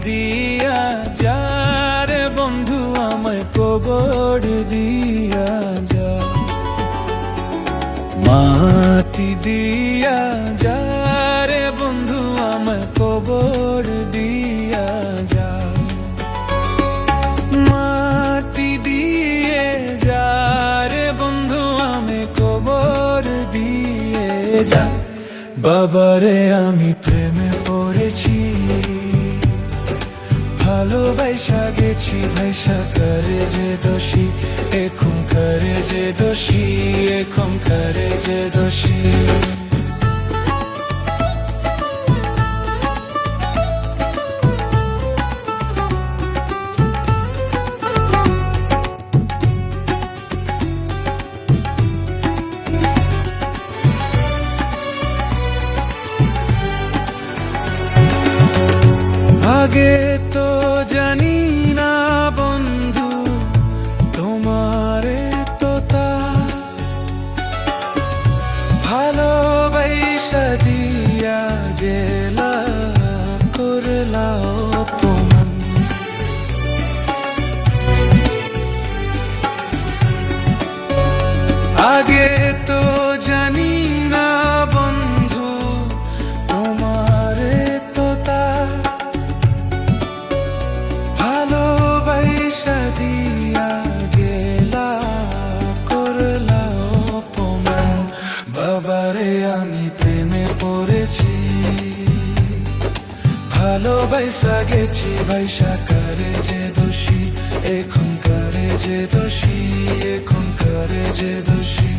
দিয়া যা রে বন্ধু আমায় কবর দিয়া যা, মাটি দিয়া যা রে বন্ধু আমায় কবর দিয়া যা, মাটি দিয়ে যা রে বন্ধু আমি কবর দিয়ে যা। বাবারে আমি প্রেমে পড়েছি, ভালোবাসা গেছি ভাইসা করে যে দোষী, এখন করে যে দোষী, এখন করে যে দোষী। আগে তো জানি না বন্ধু তোমারে তো তা ভালোবাসা দিয়া গেলা করলা অপমান। আগে তো জানি না বন্ধু তোমারে তো তা ভালোবাসা দিয়া গেলা করলা অপমান। বাবারে আমি প্রেমে পড়েছি, ভালোবাসা গেছি ভাইসা করে যে দোষী, এখন করে যে দোষী, এখন করে যে দোষী।